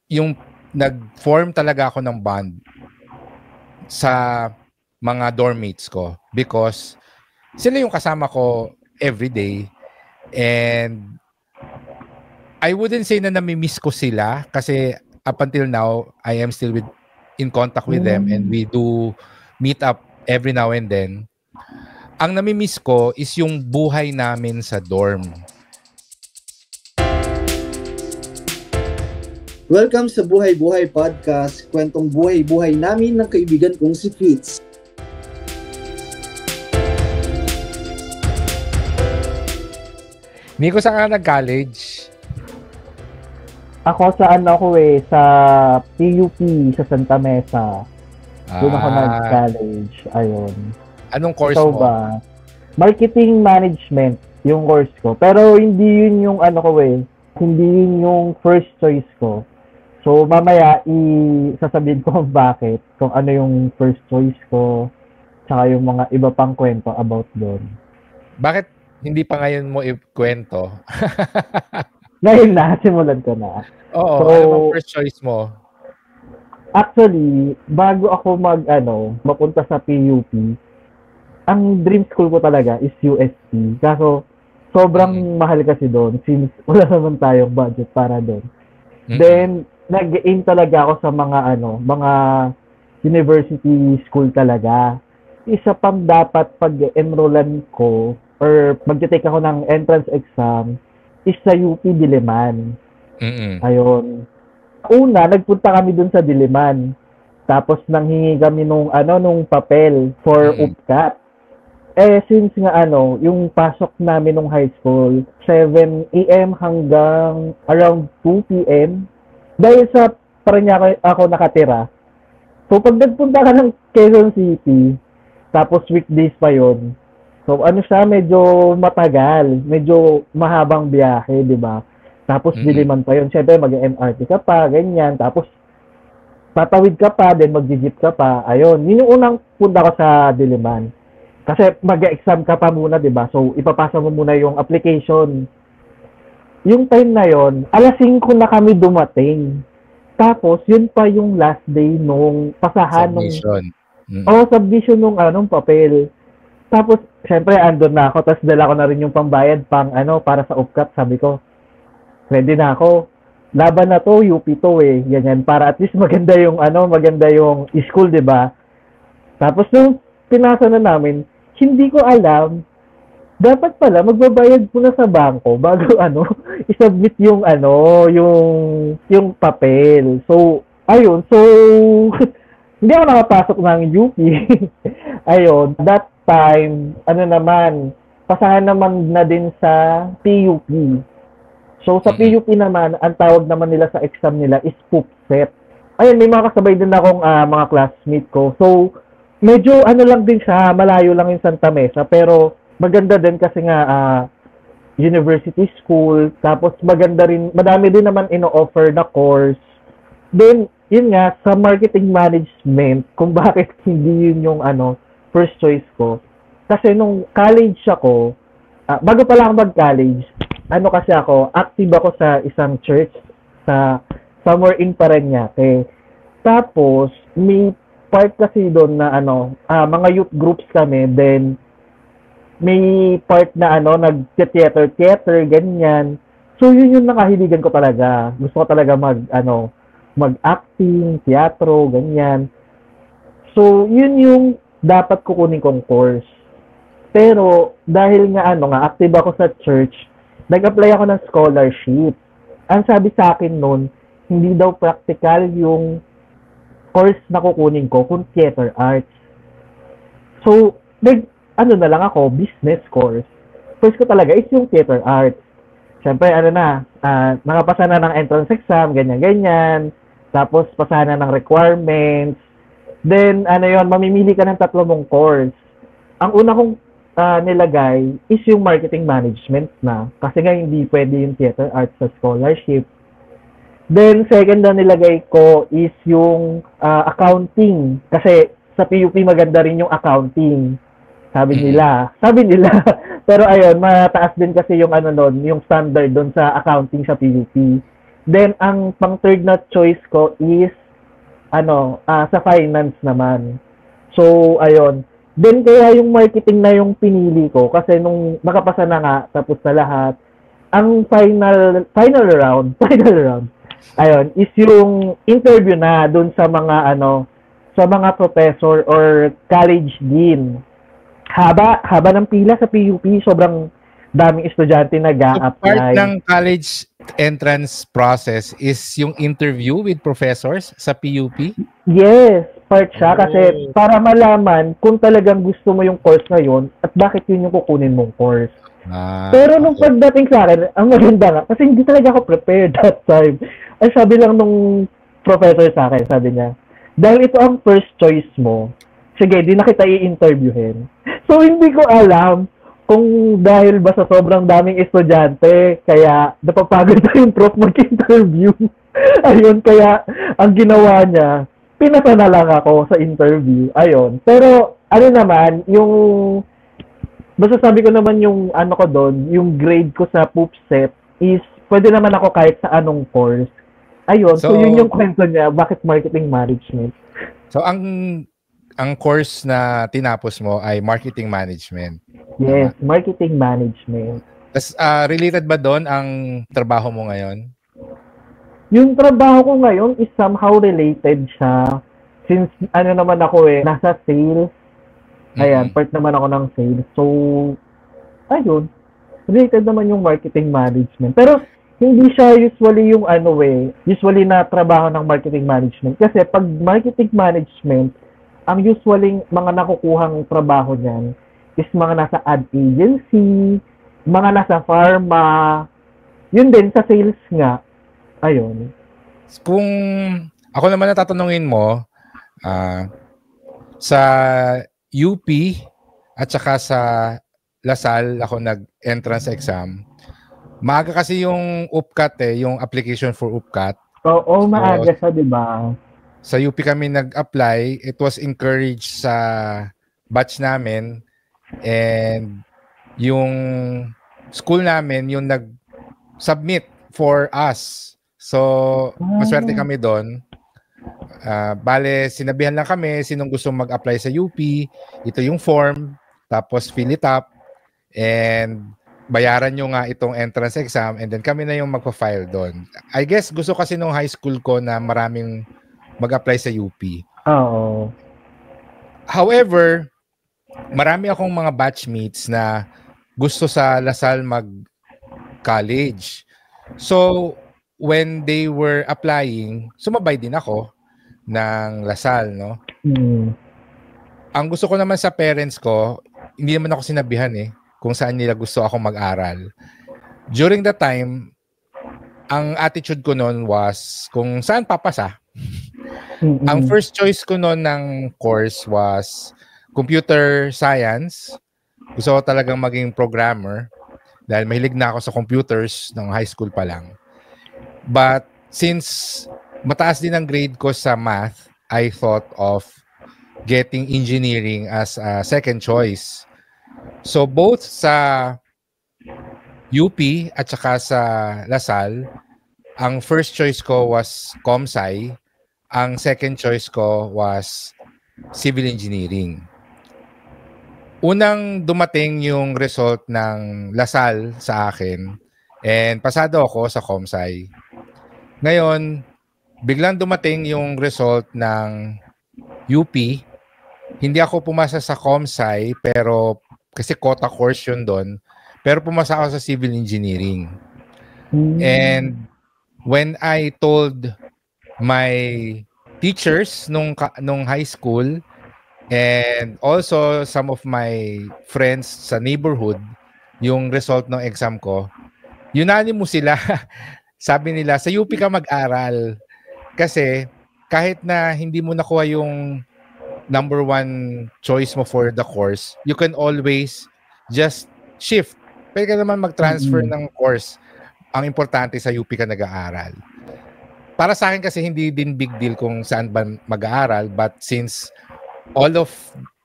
yung nag-form talaga ako ng bond sa mga dormmates ko because sila yung kasama ko everyday, and I wouldn't say na nami-miss ko sila kasi up until now I am still in contact with them and we do meet up every now and then. Ang nami-miss ko is yung buhay namin sa dorm. Welcome sa Buhay Buhay Podcast, kwentong buhay-buhay namin ng kaibigan kong si Fitz. Miko, saan ka nag-college? Ako sa sa PUP, sa Santa Mesa. Doon ako nag-college. Ayun. Anong course mo? Ba? Marketing Management yung course ko. Pero hindi yun yung hindi yun yung first choice ko. So, mamaya, sasabihin ko bakit, kung ano yung first choice ko, tsaka yung mga iba pang kwento about doon. Bakit hindi pa ngayon mo ikwento? Ngayon na, simulan ko na. Oo, so, ano bang first choice mo? Actually, bago ako mapunta sa PUP, ang dream school ko talaga is UST. Kaso, sobrang mahal kasi doon since wala naman tayong budget para doon. Then, nag-aim talaga ako sa mga university school talaga. Isa pang dapat pag-enrollan ko or mag-take ako ng entrance exam is sa UP Diliman. Ayun. Una, nagpunta kami dun sa Diliman. Tapos nanghingi kami nung papel for UPCAT. Since nga yung pasok namin nung high school, 7 AM hanggang around 2 PM. Dahil sa Parañaque ako nakatira. So, pag nagpunta ka ng Quezon City, tapos weekdays pa yon. So, medyo matagal. Medyo mahabang biyahe, di ba? Tapos, Diliman pa yon. Siyempre, mag-MRT ka pa, ganyan. Tapos, tatawid ka pa, then mag-jeep ka pa. Ayun. Yun yung unang punta ko sa Diliman. Kasi mag-exam ka pa muna, di ba? So, ipapasa mo muna yung application. Yung time na yon, 5:00 na kami dumating. Tapos, yun pa yung last day nung pasahan submission. Submission nung papel. Tapos, syempre, andun na ako. Tapos, dala ko na rin yung pambayad para sa UPCAT. Sabi ko, ready na ako. Laban na to, UP to Ganyan. Para at least maganda yung school, di ba? Tapos, nung pinasa na namin, hindi ko alam, dapat pala magbabayad muna sa bangko bago i-submit yung papel. So, ayun. So, hindi ako nakapasok ng UP. Ayun. That time, pasahan naman na din sa PUP. So, sa PUP naman, ang tawag naman nila sa exam nila is PUPSET. Ayun, may mga kasabay din akong mga classmate ko. So, medyo lang din siya, malayo lang yung Santa Mesa, pero maganda din kasi nga university school, tapos madami din naman ino-offer na course. Then, yun nga, sa marketing management, kung bakit hindi yun yung first choice ko. Kasi nung college ako, bago pala ako mag-college, kasi ako, active ako sa isang church sa somewhere in Parañaque. Tapos, may part kasi doon na mga youth groups kami, then may part na nag-theater, ganyan. So, yun yung nakahiligan ko talaga. Gusto ko talaga mag-acting, teatro, ganyan. So, yun yung dapat kukunin kong course. Pero, dahil nga active ako sa church, nag-apply ako ng scholarship. Ang sabi sa akin noon, hindi daw practical yung course na kukunin ko kung theater arts. So, na lang ako, business course. First ko talaga is yung theater arts. Siyempre, nakapasa na ng entrance exam, ganyan-ganyan. Tapos, pasa na ng requirements. Then, mamimili ka ng 3 mong course. Ang una kong nilagay is yung marketing management na. Kasi nga, hindi pwede yung theater arts sa scholarship. Then, second na nilagay ko is yung accounting. Kasi, sa PUP maganda rin yung accounting. Sabi nila. Pero ayun, mataas din kasi yung yung standard doon sa accounting sa PUP. Then, ang pang third na choice ko is, sa finance naman. So, ayun. Then, kaya yung marketing na yung pinili ko, kasi nung nakapasa na nga, tapos na lahat, ang final round, ayun, is yung interview na dun sa mga, sa mga professor or college dean. Haba ng pila sa PUP, sobrang daming estudyante So, part nag-a-apply. ng college entrance process is yung interview with professors sa PUP? Yes, part siya Oh. kasi para malaman kung talagang gusto mo yung course na yun at bakit yun yung kukunin mong course. Pero nung Okay. pagdating sa akin, ang maganda nga, kasi hindi talaga ako prepared that time. Ay sabi lang nung professor sa akin, sabi niya, dahil ito ang first choice mo, sige, di na kita i-interviewin. So, hindi ko alam kung dahil ba sa sobrang daming estudyante, kaya napapagod na yung prof mag-interview. Ayun, kaya ang ginawa niya, pinasa na lang ako sa interview. Ayun. Pero, ano naman, yung basta sabi ko naman yung ano ko doon, yung grade ko sa PUPSET is pwede naman ako kahit sa anong course. Ayun, so yun yung kwento niya, bakit marketing management. So, ang course na tinapos mo ay marketing management. Yes, marketing management. Tas, related ba doon ang trabaho mo ngayon? Yung trabaho ko ngayon is somehow related siya. Since ano naman ako nasa sales. Ayan, part naman ako ng sales. So, ayun. Related naman yung marketing management. Pero, hindi siya usually yung usually na trabaho ng marketing management. Kasi pag marketing management, ang usually mga nakukuhang trabaho niyan is mga nasa ad agency, mga nasa pharma, yun din sa sales nga. Ayun. Kung ako naman natatanungin mo, sa UP at saka sa LaSalle ako nag-entrance exam. Maaga kasi yung UPCAT yung application for UPCAT. Oo, maaga siya, di ba? Sa UP kami nag-apply. It was encouraged sa batch namin. And yung school namin, yung nag-submit for us. So, maswerte kami doon. Bale, sinabihan lang kami sinong gusto mag-apply sa UP. Ito yung form. Tapos fill it up. And bayaran nyo nga itong entrance exam. And then kami na yung magpa-file doon. I guess gusto kasi nung high school ko na maraming mag-apply sa UP. Oo. However, marami akong mga batchmates na gusto sa LaSalle mag-college. So, when they were applying, sumabay din ako ng LaSalle, no? Ang gusto ko naman sa parents ko, hindi naman ako sinabihan kung saan nila gusto akong mag-aral. During that time, ang attitude ko noon was kung saan papasa. Ang first choice ko noon ng course was computer science. Gusto ko talagang maging programmer dahil mahilig na ako sa computers ng high school pa lang. But since mataas din ang grade ko sa math, I thought of getting engineering as a second choice. So both sa UP at saka sa LaSalle, ang first choice ko was ComSci. Ang second choice ko was civil engineering. Unang dumating yung result ng LaSalle sa akin and pasado ako sa ComSci. Ngayon, biglang dumating yung result ng UP. Hindi ako pumasa sa ComSci pero kasi quota course yun doon. Pero pumasa ako sa civil engineering. And when I told my teachers nung high school and also some of my friends sa neighborhood yung result ng exam ko, unanimous sila. Sabi nila, sa UP ka mag-aral. Kasi kahit na hindi mo nakuha yung number one choice mo for the course, you can always just shift. Pwede ka naman mag-transfer ng course. Ang importante sa UP ka nag-aaral. Para sa akin kasi hindi din big deal kung saan ba mag-aaral, but since all of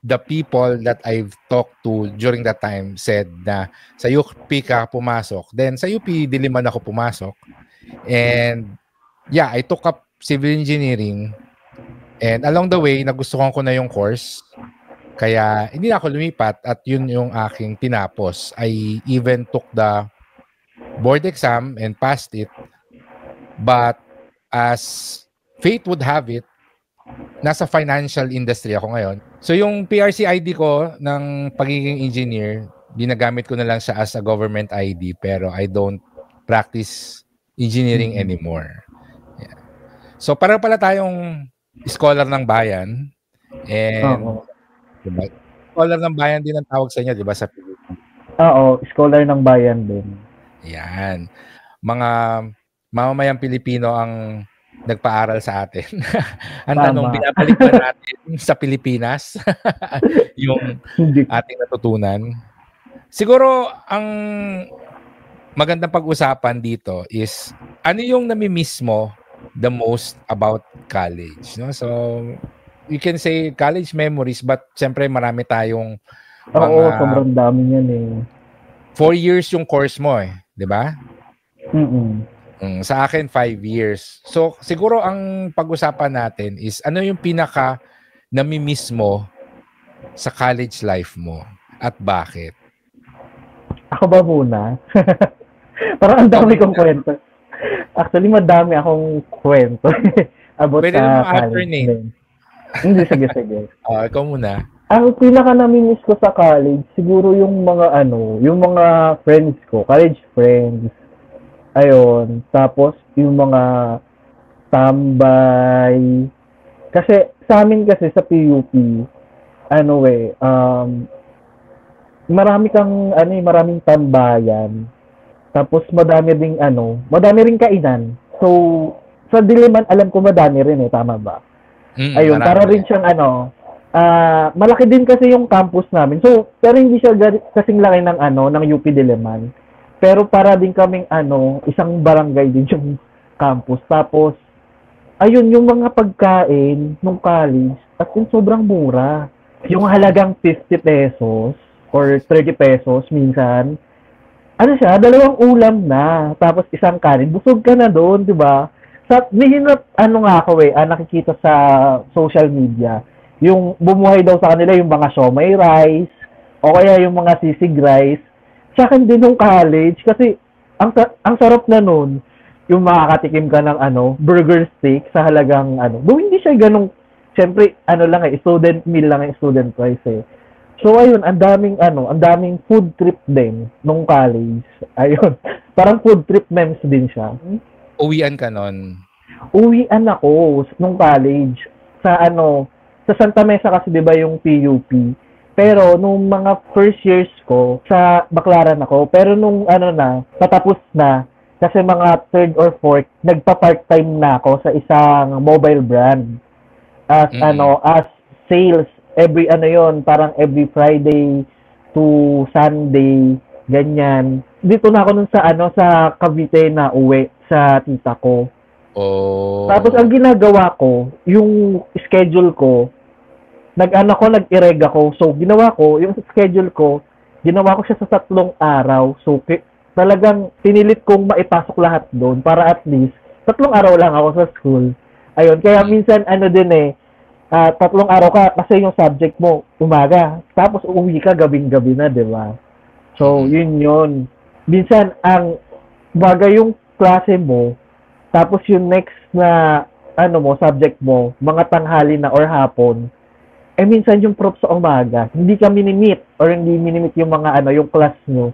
the people that I've talked to during that time said na sa UP ka pumasok, then sa UP Diliman ako pumasok. And yeah, I took up civil engineering. And along the way, nagustuhan ko na yung course. Kaya hindi na ako lumipat at yun yung aking tinapos. I even took the board exam and passed it. But as fate would have it, nasa financial industry ako ngayon. So yung PRC ID ko ng pagiging engineer, ginagamit ko na lang siya as a government ID pero I don't practice engineering anymore. Yeah. So para pala tayong scholar ng bayan and diba? Scholar ng bayan din ang tawag sa inyo, di ba? Sa Oo, scholar ng bayan din. Yan. Mga mamamayang Pilipino ang nagpaaral sa atin. Ang tanong, binabalik ba natin sa Pilipinas yung ating natutunan? Siguro, ang magandang pag-usapan dito is, ano yung nami-miss mo the most about college? No? So, you can say college memories, but siyempre marami tayong Oo, sobrang dami yan eh. 4 years yung course mo eh, di ba? Sa akin, 5 years. So, siguro ang pag-usapan natin is ano yung pinaka nami-miss mo sa college life mo at bakit? Ako ba muna? Parang ang dami kong kwento. Actually, madami akong kwento about pwede naman alternate. Hindi, sige. Ikaw muna. Ang pinaka nami-miss ko sa college, siguro yung mga yung mga friends ko, college friends. Ayun. Tapos, yung mga tambay. Kasi, sa amin kasi sa PUP, maraming tambayan. Tapos, madami ring kainan. So, sa Diliman, alam ko madami rin eh, tama ba? Ayun, para rin siyang malaki din kasi yung campus namin. So, pero hindi siya kasing laki ng UP Diliman. Pero para din kaming isang barangay din yung campus. Tapos, ayun, yung mga pagkain nung college, at yung sobrang mura. Yung halagang 50 pesos or 30 pesos minsan, siya, 2 ulam na, tapos isang kanin. Busog ka na doon, di ba? Nakikita sa social media, yung bumuhay daw sa kanila yung mga siomai rice, o kaya yung mga sisig rice. Sa akin din nung college, kasi ang sarap na nun, yung makakatikim ka ng burger steak sa halagang hindi siya ganung, syempre, student meal lang, student price eh. So, ayun, ang daming food trip din nung college. Ayun, parang food trip memes din siya. Uwian ka nun? Uwian ako nung college. Sa Santa Mesa kasi 'di ba yung PUP. Pero nung mga first years ko sa Baclaran ako, pero nung patapos na kasi mga third or fourth, nagpa-part-time na ako sa isang mobile brand. As sales parang every Friday to Sunday, ganyan. Dito na ako nun sa Cavite na uwi sa tita ko. Oh. Tapos ang ginagawa ko, yung schedule ko, nag-ireg ako. So ginawa ko, yung schedule ko, ginawa ko siya sa 3 araw. So talagang pinilit kong maipasok lahat doon para at least 3 araw lang ako sa school. Ayun, kaya minsan 3 araw ka kasi yung subject mo umaga, tapos uuwi ka gabing-gabi na, 'di ba? So yun. Minsan ang bagay yung klase mo, tapos yung next na subject mo, mga tanghali na or hapon, minsan yung prof sa umaga, hindi ka minimit or hindi minimit yung mga yung class nyo.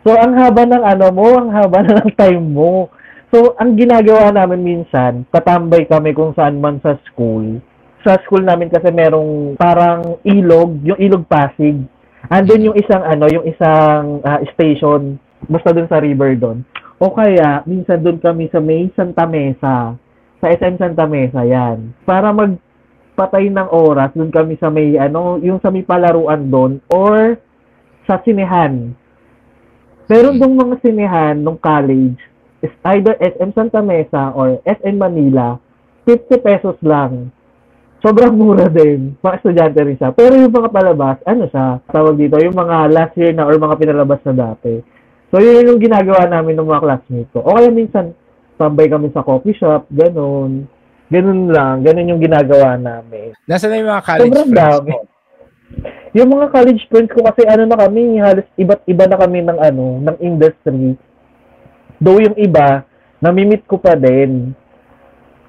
So ang haba ng ang haba na ng time mo. So ang ginagawa namin minsan, katambay kami kung saan man sa school. Sa school namin kasi merong parang ilog, yung ilog Pasig. Andun yung isang station, basta dun sa river dun. O kaya, minsan doon kami sa may Santa Mesa. Sa SM Santa Mesa, yan. Para magpatay ng oras, doon kami sa may, yung sa may palaruan doon, or sa sinehan. Pero doon mga sinehan nung college, is either SM Santa Mesa or SM Manila, 50 pesos lang. Sobrang mura din. Mga estudyante rin siya. Pero yung mga palabas, tawag dito, yung mga last year na or mga pinalabas na dati. So, yun yung ginagawa namin ng mga classmates ko. O kaya minsan, tambay kami sa coffee shop, ganun. Ganun lang, ganun yung ginagawa namin. Nasaan na yung mga college Sobrang friends dami. mo? Yung mga college friends ko kasi ano na kami, halos iba't iba na kami ng ng industry. Though yung iba, namimit ko pa din.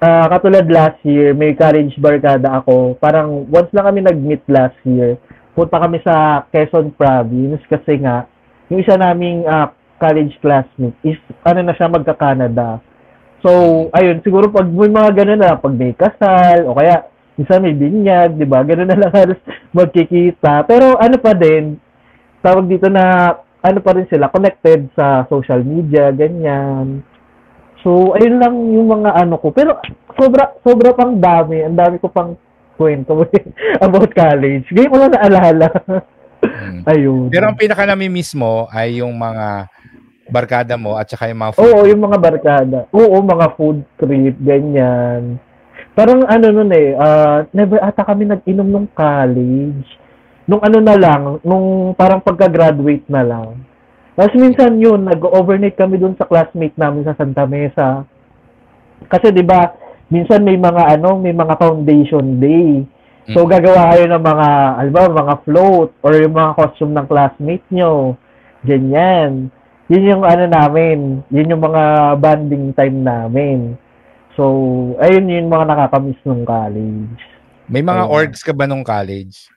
Katulad last year, may college barkada ako. Parang once lang kami nag-meet last year. Punta kami sa Quezon Province kasi nga, yung isa naming college classmate is, na siya, magka-Canada. So, ayun, siguro pag may mga ganun na, pag may kasal, o kaya, minsan may binyag, di ba? Ganun na lang halos magkikita. Pero ano pa din, tawag dito na, ano pa rin sila, connected sa social media, ganyan. So, ayun lang yung mga ano ko. Pero, sobra pang dami. Ang dami ko pang kwento about college. Ngayon ko lang naalala. Ayun. Pero ang pinaka nami-miss mo ay yung mga barkada mo at saka yung mga food Oo, trip. yung mga barkada. Oo, mga food trip, ganyan. Parang ano nun never ata kami nag-inom nung college. Nung ano na lang, nung parang pagka-graduate na lang. Tapos minsan yun, nag-overnight kami dun sa classmate namin sa Santa Mesa. Kasi 'di ba, minsan may mga may mga foundation day. So gagawa kayo ng mga mga float or yung mga costume ng classmate nyo. Ganyan. Yun yung namin, yun yung mga bonding time namin. So, ayun yung mga nakakamiss nung college. May mga orgs ka ba nung college?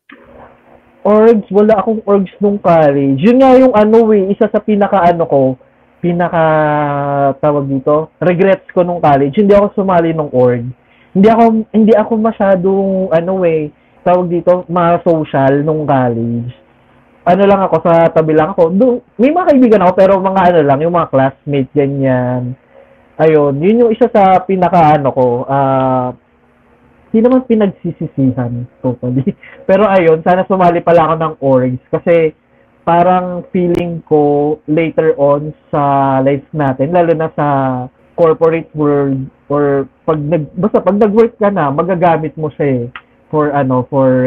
Orgs, wala akong orgs nung college. Yun nga yung isa sa tawag dito, regrets ko nung college. Hindi ako sumali nung org. Hindi ako masyadong tawag dito, ma-social nung college. Ano lang ako, sa tabi lang ako. May mga kaibigan ako, pero mga lang, yung mga classmates, ganyan. Ayun, yun yung isa sa hindi naman pinagsisisihan totally. Pero ayun, sana sumali pala ako ng orgs kasi parang feeling ko later on sa life natin, lalo na sa corporate world or pag nag-work ka na, magagamit mo siya for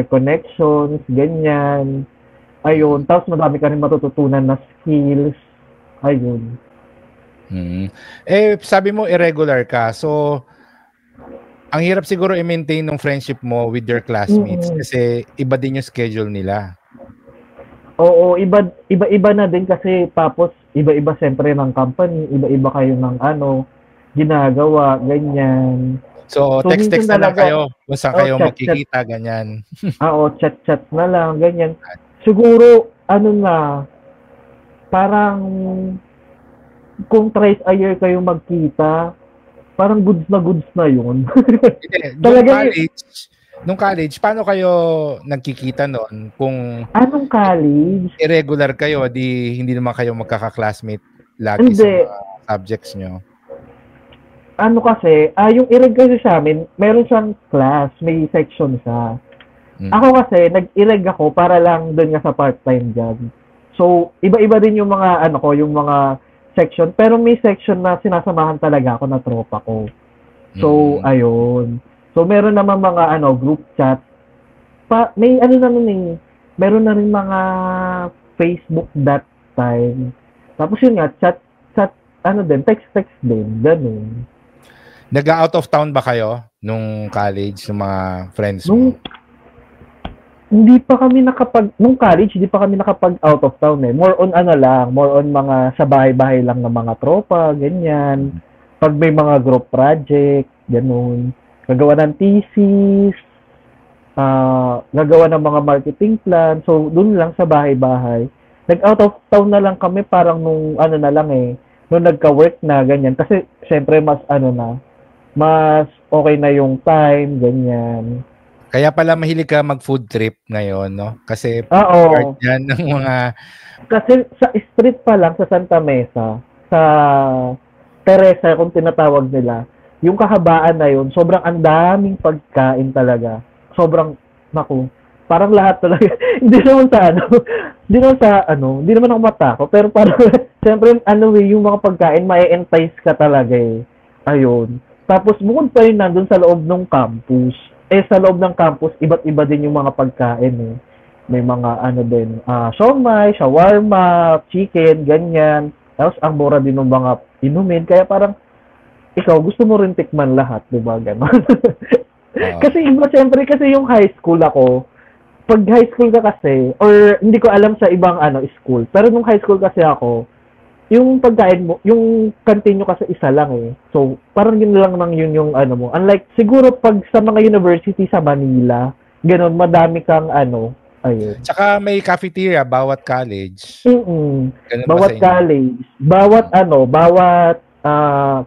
connections, ganyan. Ayun, tapos madami ka rin matututunan na skills. Ayun. Sabi mo irregular ka. So, ang hirap siguro i-maintain ng friendship mo with your classmates kasi iba din yung schedule nila. Oo, iba na din kasi tapos iba-iba siyempre ng company, iba-iba kayo ng ginagawa, ganyan. So text na lang kayo kung saan kayo magkikita, ganyan. Oo, chat na lang, ganyan. Siguro, parang kung thrice a year kayo magkita, parang goods na yun. Nung college, paano kayo nagkikita noon? Kung anong college? Irregular kayo, hindi naman kayo magkaka-classmate lagi sa mga subjects nyo. Kasi, yung ireg kasi sa amin, meron siyang class, may section siya. Ako kasi, nag-ireg ako para lang doon nga sa part-time job. So, iba-iba din yung mga, yung mga section. Pero may section na sinasamahan talaga ako na tropa ko. So, ayun. So, meron naman mga, group chat. May, meron na rin mga Facebook that time. Tapos yun nga, chat, text din, ganun. Nag-out of town ba kayo nung college, ng mga friends mo? Nung college, hindi pa kami nakapag out of town More on mga sa bahay-bahay lang ng mga tropa, ganyan. Pag may mga group project, ganun. Gagawa ng thesis, gagawa ng mga marketing plan. So, dun lang sa bahay-bahay. Nag-out of town na lang kami parang nung nung nagka-work na, ganyan. Kasi, syempre, mas mas okay na yung time, ganyan. Kaya pala mahilig ka mag-food trip ngayon, no? Kasi part yan ng mga... Kasi sa street pa lang, sa Santa Mesa, sa Teresa, kung tinatawag nila, yung kahabaan na yun, sobrang ang daming pagkain talaga. Sobrang, parang lahat talaga. Hindi naman ako matako, pero parang, siyempre, yung mga pagkain, ma-entice ka talaga Ayun. Tapos, bukod pa yun nandun sa loob ng campus. Sa loob ng campus, iba't iba din yung mga pagkain May mga siomai, shawarma, chicken, ganyan. Tapos, ang mura din ng mga inumin. Kaya parang, ikaw gusto mo rin tikman lahat, di ba? Ganon. Oo. Kasi iba, syempre, kasi yung high school ako, pag high school ka kasi, or hindi ko alam sa ibang school, pero nung high school kasi ako, yung pagkain mo, yung canteen nyo kasi isa lang eh. So, parang yun lang nang yun yung mo. Unlike, siguro pag sa mga university sa Manila, ganon, madami kang ayun. Tsaka may cafeteria bawat college. Mm-mm. Ganun ba sa Bawat inyo? college, bawat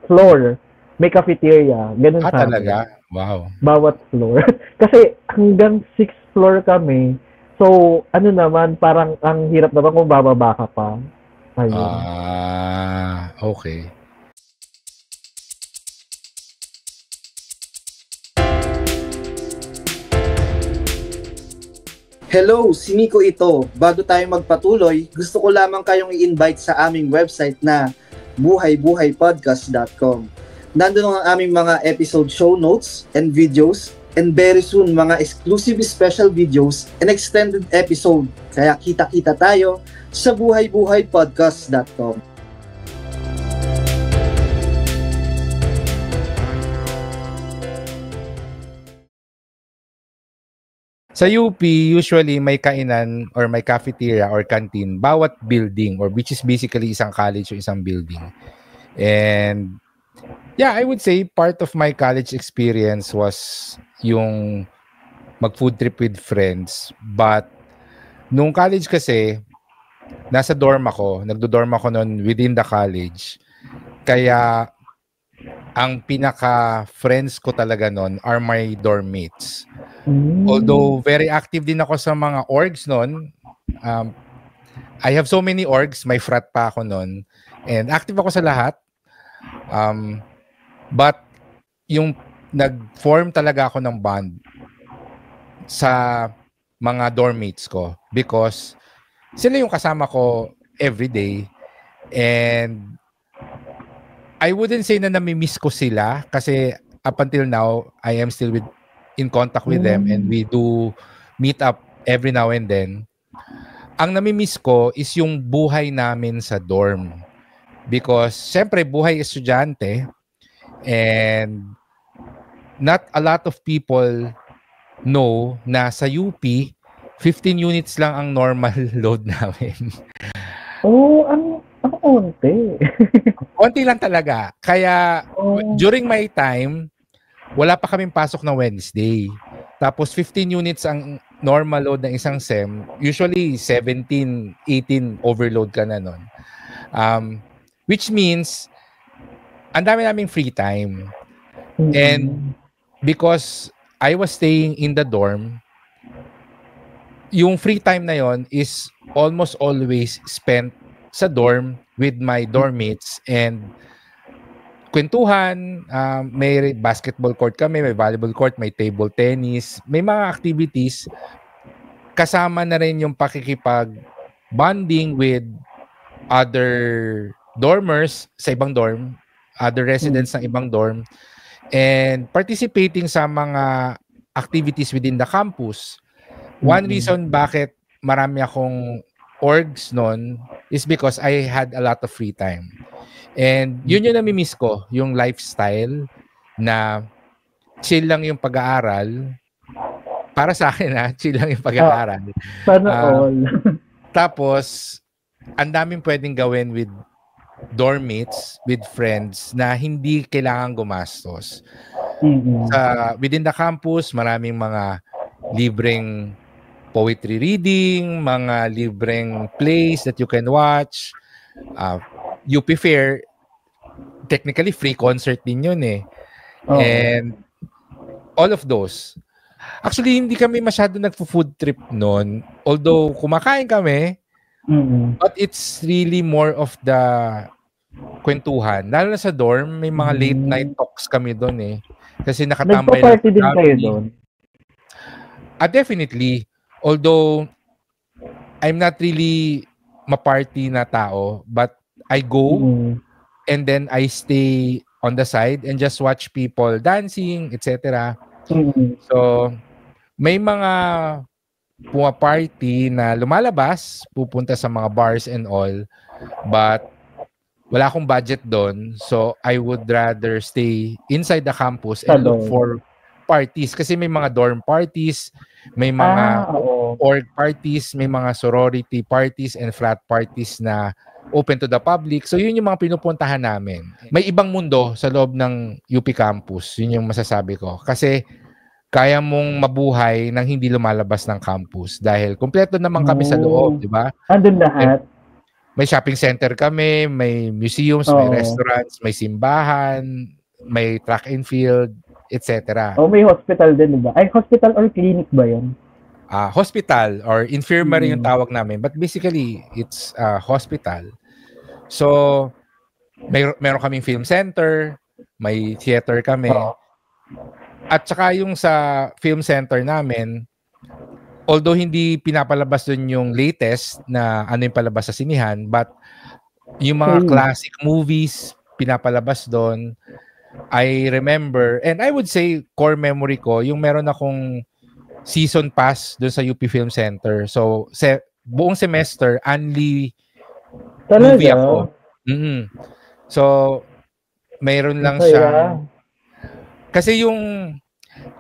floor, may cafeteria. Ganun sa amin. Talaga? Wow. Bawat floor. Kasi hanggang 6th floor kami. So, naman, parang ang hirap naman kung bababa ka pa. Ayun. Okay. Hello, si Nico ito. Bago tayo magpatuloy, gusto ko lamang kayong i-invite sa aming website na buhaybuhaypodcast.com. Nandun ang aming mga episode show notes and videos, and very soon mga exclusive special videos and extended episode. Kaya kita-kita tayo sa buhaybuhaypodcast.com. Sa UP, usually may kainan or may cafeteria or canteen bawat building, or which is basically isang college o isang building. And yeah, I would say part of my college experience was yung mag-food trip with friends. But nung college kasi, nasa dorm ako. Nagdo-dorm ako noon within the college. Kaya ang pinaka-friends ko talaga noon are my dorm mates. Although very active din ako sa mga orgs noon. I have so many orgs. May frat pa ako noon. And active ako sa lahat. But yung nag-form talaga ako ng bond sa mga dorm mates ko because sila yung kasama ko everyday, and I wouldn't say na nami-miss ko sila kasi up until now I am still in contact with them and we do meet up every now and then. Ang nami-miss ko is yung buhay namin sa dorm because syempre buhay estudyante, and not a lot of people know na sa UP 15 units lang ang normal load namin. Ang konti. Konti lang talaga. Kaya during my time, wala pa kaming pasok na Wednesday. Tapos 15 units ang normal load ng isang SEM. Usually 17, 18 overload ka na nun. Which means ang dami naming free time. And because I was staying in the dorm, yung free time na yon is almost always spent sa dorm with my dorm mates and kwentuhan. May basketball court kami, may volleyball court, may table tennis, may mga activities. Kasama na rin yung pakikipag bonding with other dormers sa ibang dorm, other residents ng ibang dorm, and participating sa mga activities within the campus. One reason bakit marami akong orgs noon is because I had a lot of free time. And yun yung nami-miss ko, yung lifestyle na chill lang yung pag-aaral. Para sa akin chill lang yung pag-aaral. Sana all. Tapos, ang daming pwedeng gawin with dorm mates, with friends na hindi kailangan gumastos. Within the campus, maraming mga libreng poetry reading, mga libreng plays that you can watch. UP Fair, technically free concert din yun eh. And all of those. Actually, hindi kami masyado nagpo-food trip noon. Although, kumakain kami, but it's really more of the kwentuhan. Lalo na sa dorm, may mga late night talks kami doon eh. Kasi nakatambay lang. Nagpa-party din kayo doon? Definitely. Although, I'm not really ma-party na tao, but I go and then I stay on the side and just watch people dancing, etc. So, may mga party na lumalabas, pupunta sa mga bars and all, but wala akong budget doon, so I would rather stay inside the campus and look for parties kasi may mga dorm parties, may mga org parties, may mga sorority parties and frat parties na open to the public. So yun yung mga pinupuntahan namin. May ibang mundo sa loob ng UP campus, yun yung masasabi ko. Kasi kaya mong mabuhay nang hindi lumalabas ng campus dahil kumpleto naman kami sa loob, di ba? Andun lahat. May shopping center kami, may museums, may restaurants, may simbahan, may track and field, etc. May hospital din, di ba? Ay, hospital or clinic ba yun? Hospital or infirmary yung tawag namin. But basically, it's hospital. So, meron kaming film center, may theater kami. At saka yung sa film center namin, although hindi pinapalabas dun yung latest na ano yung palabas sa sinihan, but yung mga classic movies pinapalabas doon. I remember, and I would say core memory ko, yung meron akong season pass doon sa UP Film Center. So, buong semester, only movie ako. So, mayroon lang siya. Kasi yung,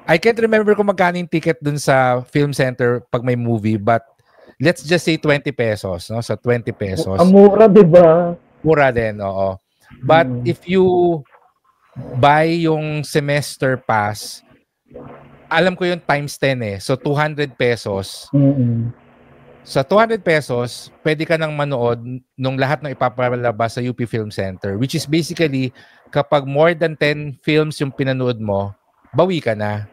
I can't remember kung magkano yung ticket dun sa film center pag may movie, but let's just say 20 pesos, no? Sa 20 pesos. Ang mura, di ba? Mura din, oo. But if you buy yung semester pass, alam ko yung times 10 eh. So 200 pesos. Sa 200 pesos, pwede ka nang manood nung lahat ng ipapalabas sa UP Film Center, which is basically kapag more than 10 films yung pinanood mo, bawi ka na.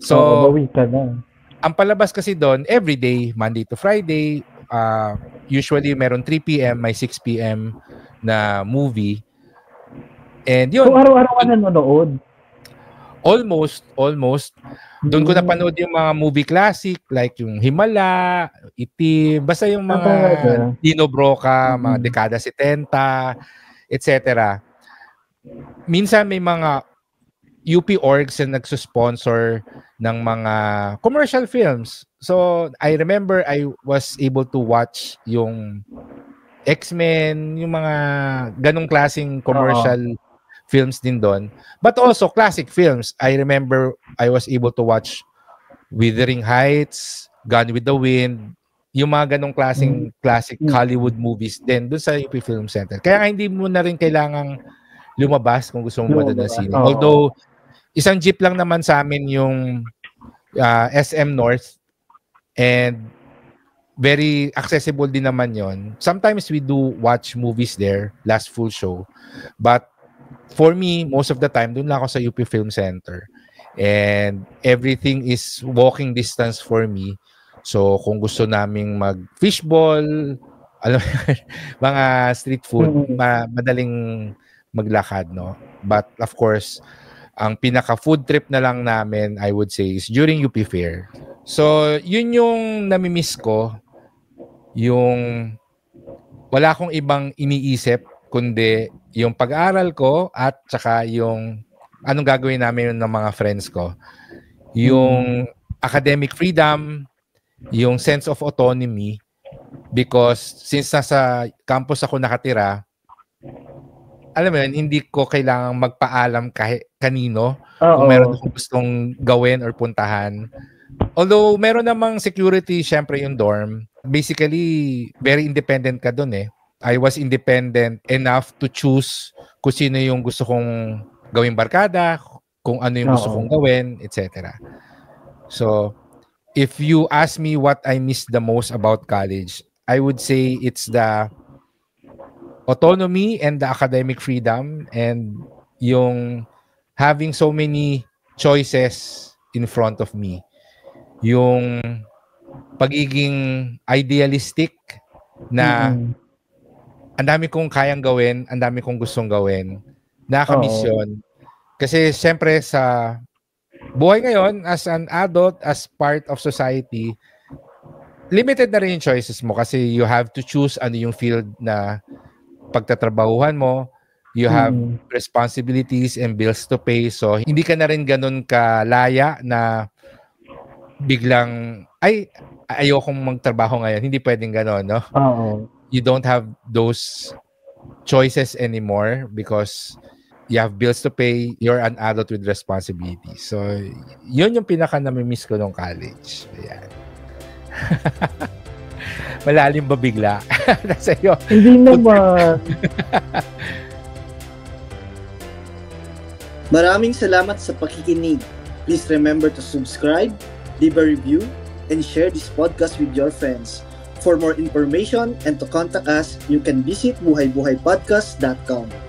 So, bawi ka na. Ang palabas kasi doon, everyday, Monday to Friday, usually meron 3 p.m., may 6 p.m. na movie. And yun. So, araw-araw ka nanonood? Almost. Doon ko napanood yung mga movie classic, like yung Himala, Itim, basta yung mga Dino Broca, mga dekada 70, etc. Minsan may mga UP orgs na nagsusponsor ng mga commercial films. So, I remember I was able to watch yung X-Men, yung mga ganong klaseng commercial films din doon. But also classic films. I remember I was able to watch Wuthering Heights, Gone with the Wind, yung mga ganong klaseng classic Hollywood movies din doon sa UP Film Center. Kaya hindi mo na rin kailangang lumabas kung gusto mo manood ng sine. Although, isang jeep lang naman sa amin yung SM North and very accessible din naman yon. Sometimes we do watch movies there, last full show. But for me, most of the time, doon lang ako sa UP Film Center. And everything is walking distance for me. So, kung gusto naming mag-fishball, alam mga street food, madaling maglakad, no? But, of course, ang pinaka-food trip na lang namin, I would say, is during UP Fair. So, yun yung namimiss ko. Yung wala akong ibang iniisip, kundi yung pag-aaral ko at saka yung anong gagawin namin ng mga friends ko. Yung academic freedom, yung sense of autonomy, because since nasa campus ako nakatira, alam mo yun, hindi ko kailangang magpaalam kahit kanino kung meron akong gustong gawin or puntahan. Although meron namang security, syempre yung dorm. Basically, very independent ka dun eh. I was independent enough to choose kung sino yung gusto kong gawing barkada, kung ano yung gusto kong gawin, etc. So, if you ask me what I miss the most about college, I would say it's the autonomy and the academic freedom and yung having so many choices in front of me. Yung pagiging idealistic na ang dami kong kayang gawin, ang dami kong gustong gawin. Nakakamiss yun. Kasi siyempre sa buhay ngayon, as an adult, as part of society, limited na rin yung choices mo kasi you have to choose ano yung field na pagtatrabahuhan mo. You have responsibilities and bills to pay. So, hindi ka na rin ganun kalaya na biglang, ayokong magtrabaho ngayon. Hindi pwedeng ganun, no? You don't have those choices anymore because you have bills to pay, you're an adult with responsibilities. So, yun yung pinaka nami-miss ko nung college. Ayan. Malalim ba bigla? Nasa iyo. Hindi naman. Maraming salamat sa pakikinig. Please remember to subscribe, leave a review, and share this podcast with your friends. For more information and to contact us, you can visit buhaybuhaypodcast.com.